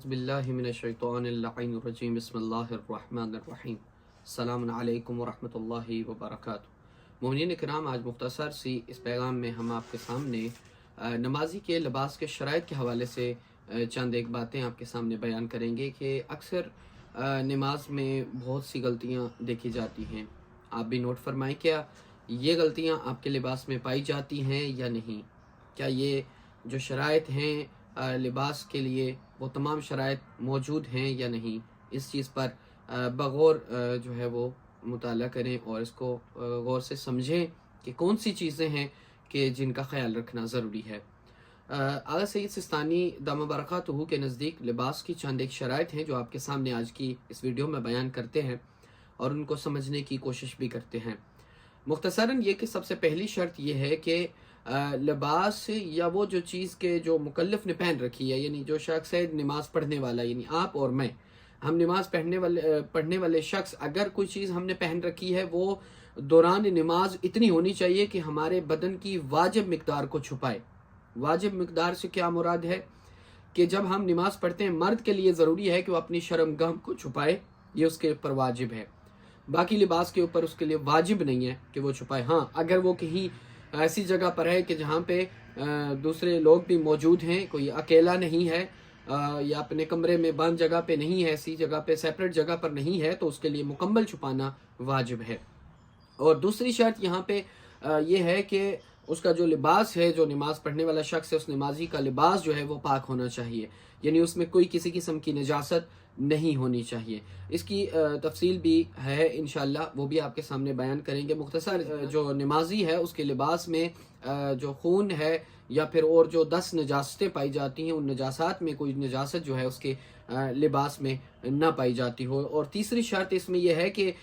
बिस्मिल्लाहिमिनश्शैतानिर्रजीम बिस्मिल्लाहिर्रहमानिर्रहीम अस्सलामु अलैकुम वरहमतुल्लाहि वबरकातुहू। मोमिनीन किराम, आज मुख्तसर सी इस पैगाम में हम आपके सामने नमाजी के लिबास के शराइत के हवाले से चंद एक बातें आपके सामने बयान करेंगे कि अक्सर नमाज में बहुत सी गलतियाँ देखी जाती हैं। आप भी नोट फरमाएं, क्या ये गलतियाँ आपके लिबास में पाई जाती हैं या नहीं? क्या ये जो शराइत हैं लिबास के लिए वो तमाम शराइत मौजूद हैं या नहीं? इस चीज़ पर बगौर जो है वो मुताला करें और इसको गौर से समझें कि कौन सी चीज़ें हैं कि जिनका ख्याल रखना ज़रूरी है। आगा सईद सिस्तानी दाम बरकातहू के नज़दीक लिबास की चंद एक शराइत हैं जो आपके सामने आज की इस वीडियो में बयान करते हैं और उनको समझने की कोशिश भी करते हैं। मुख्तसरन ये कि सबसे पहली शर्त यह है कि लिबास या वो जो चीज़ के जो मुकल्लफ ने पहन रखी है, यानी जो शख्स है नमाज पढ़ने वाला, यानी आप और मैं, हम नमाज पढ़ने वाले शख्स, अगर कोई चीज़ हमने पहन रखी है वो दौरान नमाज इतनी होनी चाहिए कि हमारे बदन की वाजिब मिकदार को छुपाए। वाजिब मिकदार से क्या मुराद है कि जब हम नमाज पढ़ते हैं, मर्द के लिए ज़रूरी है कि वो अपनी शर्मगाह को छुपाए, ये उसके ऊपर वाजिब है। बाकी लिबास के ऊपर उसके लिए वाजिब नहीं है कि वो छुपाए। हाँ, अगर वो कहीं ऐसी जगह पर है कि जहाँ पे दूसरे लोग भी मौजूद हैं, कोई अकेला नहीं है या अपने कमरे में बंद जगह पे नहीं है, ऐसी जगह पे सेपरेट जगह पर नहीं है, तो उसके लिए मुकम्मल छुपाना वाजिब है। और दूसरी शर्त यहाँ पे ये है कि उसका जो लिबास है, जो नमाज पढ़ने वाला शख्स है, उस नमाजी का लिबास जो है वो पाक होना चाहिए, यानी उसमें कोई किसी किस्म की नजासत नहीं होनी चाहिए। इसकी तफसील भी है इंशाअल्लाह, वो भी आपके सामने बयान करेंगे। मुख्तसर जो नमाजी है उसके लिबास में जो खून है या फिर और जो 10 नजासतें पाई जाती हैं, उन नजासात में कोई नजासत जो है उसके लिबास में ना पाई जाती हो। और तीसरी शर्त इसमें यह है कि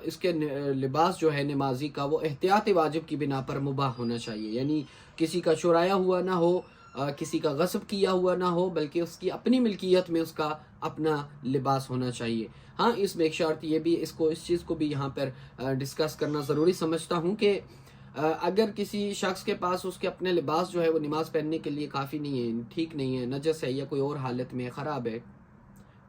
इसके लिबास जो है नमाजी का वो एहतियात वाजिब की बिना पर मुबाह होना चाहिए, यानी किसी का चुराया हुआ ना हो, किसी का गस्ब किया हुआ ना हो, बल्कि उसकी अपनी मिल्कियत में उसका अपना लिबास होना चाहिए। हाँ, इसमें एक शर्त ये भी, इस चीज़ को भी यहाँ पर डिस्कस करना ज़रूरी समझता हूँ कि अगर किसी शख्स के पास उसके अपने लिबास जो है वो नमाज पढ़ने के लिए काफ़ी नहीं है, ठीक नहीं है, नजस है या कोई और हालत में ख़राब है,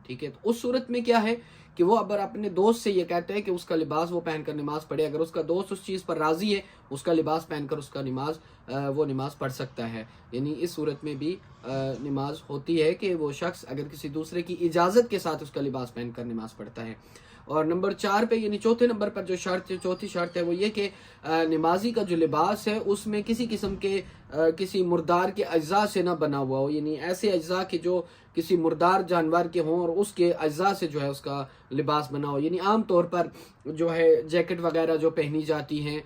ठीक है, तो उस सूरत में क्या है कि वो अगर अपने दोस्त से ये कहते हैं कि उसका लिबास वो पहनकर नमाज पढ़े, अगर उसका दोस्त उस चीज़ पर राज़ी है, उसका लिबास पहनकर उसका वो नमाज पढ़ सकता है। यानी इस सूरत में भी नमाज होती है कि वो शख्स अगर किसी दूसरे की इजाज़त के साथ उसका लिबास पहनकर नमाज पढ़ता है। और नंबर 4 पे, यानी चौथे नंबर पर जो चौथी शर्त है वो ये कि नमाजी का जो लिबास है उसमें किसी किस्म के किसी मुर्दार के अज्जा से ना बना हुआ हो, यानी ऐसे अज्जा के जो किसी मुर्दार जानवर के हों और उसके अज्जा से जो है उसका लिबास बना हो। यानी आम तौर पर जो है जैकेट वगैरह जो पहनी जाती हैं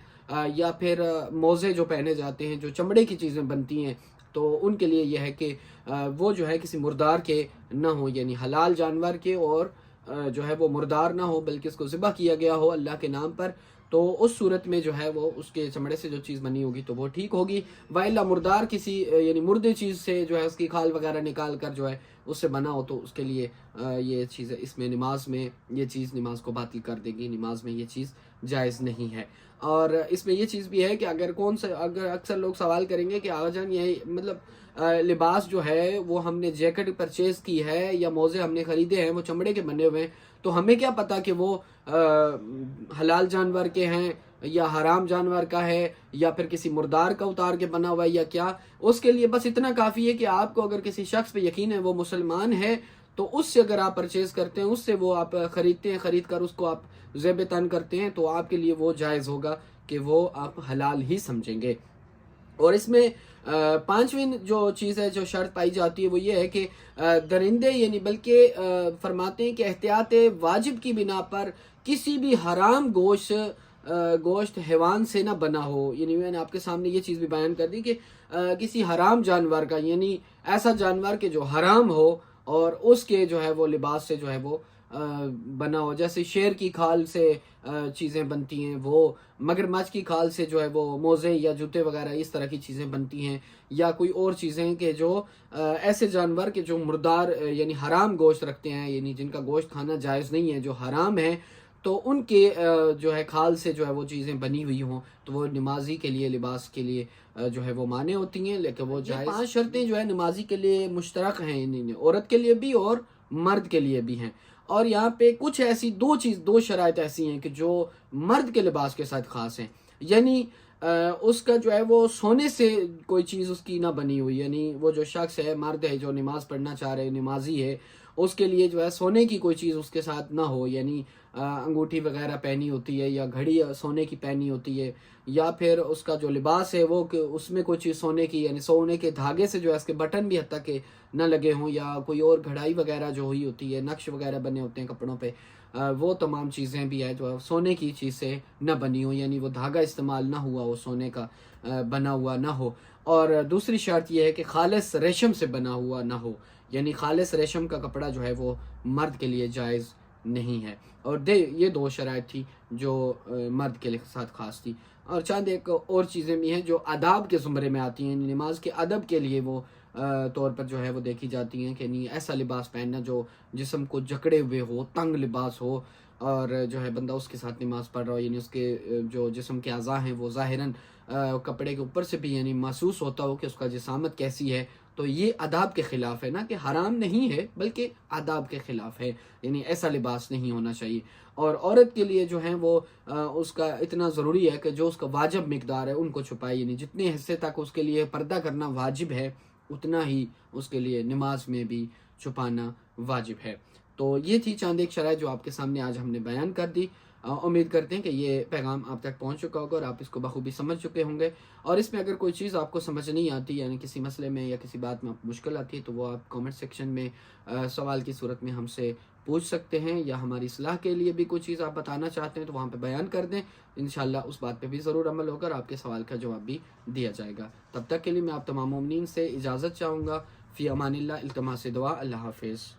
या फिर मोज़े जो पहने जाते हैं, जो चमड़े की चीज़ें बनती हैं, तो उनके लिए यह है कि वो जो है किसी मुर्दार के ना हो, यानी हलाल जानवर के, और जो है वो मुर्दार ना हो बल्कि उसको ज़िबा किया गया हो अल्लाह के नाम पर, तो उस सूरत में जो है वो उसके चमड़े से जो चीज़ बनी होगी तो वो ठीक होगी। वाइला मुर्दार किसी यानी मुर्दे चीज़ से जो है उसकी खाल वगैरह निकाल कर जो है उससे बना हो, तो उसके लिए ये चीज़ इसमें नमाज में ये चीज़ नमाज को बातिल कर देगी, नमाज में ये चीज़ जायज़ नहीं है। और इसमें ये चीज़ भी है कि अगर अक्सर लोग सवाल करेंगे कि आजान ये मतलब लिबास जो है वो हमने जैकेट परचेज़ की है या मोज़े हमने ख़रीदे हैं, वो चमड़े के बने हुए हैं, तो हमें क्या पता कि वो हलाल जानवर के हैं या हराम जानवर का है या फिर किसी मुर्दार का उतार के बना हुआ है या क्या। उसके लिए बस इतना काफ़ी है कि आपको अगर किसी शख्स पे यकीन है वो मुसलमान है, तो उससे अगर आप परचेज़ करते हैं, उससे वो आप ख़रीदते हैं, ख़रीद कर उसको आप ज़ेब तन करते हैं, तो आपके लिए वो जायज़ होगा कि वो आप हलाल ही समझेंगे। और इसमें पांचवीं जो चीज़ है, जो शर्त पाई जाती है, वो ये है कि दरिंदे, यानी बल्कि फरमाते हैं कि एहतियात वाजिब की बिना पर किसी भी हराम गोश्त हैवान से ना बना हो। यानी मैंने आपके सामने ये चीज़ भी बयान कर दी कि किसी हराम जानवर का, यानी ऐसा जानवर के जो हराम हो और उसके जो है वो लिबास से जो है वो बना हो। जैसे शेर की खाल से चीज़ें बनती हैं, वो मगरमच्छ की खाल से जो है वो मोज़े या जूते वगैरह इस तरह की चीज़ें बनती हैं, या कोई और चीज़ें कि जो ऐसे जानवर के जो मुर्दार यानी हराम गोश्त रखते हैं, यानी जिनका गोश्त खाना जायज़ नहीं है, जो हराम है, تو ان کے جو ہے کھال سے جو ہے وہ چیزیں بنی ہوئی ہوں تو وہ نمازی کے لیے لباس کے لیے جو ہے وہ مانے ہوتی ہیں، لیکن وہ جائز 5 شرطیں جو ہے نمازی کے لیے مشترک ہیں، عورت کے لیے بھی اور مرد کے لیے بھی ہیں۔ اور یہاں پہ کچھ ایسی دو شرائط ایسی ہیں کہ جو مرد کے لباس کے ساتھ خاص ہیں، یعنی اس کا جو ہے وہ سونے سے کوئی چیز اس کی نہ بنی ہوئی، یعنی وہ جو شخص ہے، مرد ہے جو نماز پڑھنا چاہ رہے، نمازی ہے، اس کے لیے جو ہے سونے کی کوئی چیز اس کے ساتھ نہ ہو، یعنی انگوٹھی وغیرہ پہنی ہوتی ہے یا گھڑی سونے کی پہنی ہوتی ہے، یا پھر اس کا جو لباس ہے وہ کہ اس میں کوئی چیز سونے کی، یعنی سونے کے دھاگے سے جو ہے اس کے بٹن بھی حتیٰ کہ نہ لگے ہوں، یا کوئی اور گھڑائی وغیرہ جو ہوئی ہوتی ہے، نقش وغیرہ بنے ہوتے ہیں کپڑوں پہ، وہ تمام چیزیں بھی ہے جو سونے کی چیز سے نہ بنی ہو، یعنی وہ دھاگا استعمال نہ ہوا ہو، سونے کا بنا ہوا نہ ہو۔ اور دوسری شرط یہ ہے کہ خالص ریشم سے بنا ہوا نہ ہو، یعنی خالص ریشم کا کپڑا جو ہے وہ مرد کے لیے جائز نہیں ہے۔ اور یہ 2 شرائط تھی جو مرد کے ساتھ خاص تھی۔ اور چند ایک اور چیزیں بھی ہیں جو آداب کے زمرے میں آتی ہیں، نماز کے ادب کے لیے وہ طور پر جو ہے وہ دیکھی جاتی ہیں کہ نہیں ایسا لباس پہننا جو جسم کو جکڑے ہوئے ہو، تنگ لباس ہو، اور جو ہے بندہ اس کے ساتھ نماز پڑھ رہا ہو، یعنی اس کے جو جسم کے اعضاء ہیں وہ ظاہراً کپڑے کے اوپر سے بھی یعنی محسوس ہوتا ہو کہ اس کا جسامت کیسی ہے، تو یہ آداب کے خلاف ہے، نہ کہ حرام نہیں ہے بلکہ آداب کے خلاف ہے، یعنی ایسا لباس نہیں ہونا چاہیے۔ اور عورت کے لیے جو ہیں وہ اس کا اتنا ضروری ہے کہ جو اس کا واجب مقدار ہے ان کو چھپائے، یعنی جتنے حصے تک اس کے لیے پردہ کرنا واجب ہے اتنا ہی اس کے لیے نماز میں بھی چھپانا واجب ہے۔ تو یہ تھی چند ایک شرائط جو آپ کے سامنے آج ہم نے بیان کر دی۔ امید کرتے ہیں کہ یہ پیغام آپ تک پہنچ چکا ہوگا اور آپ اس کو بخوبی سمجھ چکے ہوں گے، اور اس میں اگر کوئی چیز آپ کو سمجھ نہیں آتی، یعنی کسی مسئلے میں یا کسی بات میں آپ کو مشکل آتی ہے، تو وہ آپ کامنٹ سیکشن میں سوال کی صورت میں ہم سے پوچھ سکتے ہیں، یا ہماری اصلاح کے لیے بھی کوئی چیز آپ بتانا چاہتے ہیں تو وہاں پہ بیان کر دیں، انشاءاللہ اس بات پہ بھی ضرور عمل ہوگا اور آپ کے سوال کا جواب بھی دیا جائے گا۔ تب تک کے لیے میں آپ تمام مومنین سے اجازت چاہوں گا۔ فی امان اللہ، التماس دعا، اللہ حافظ۔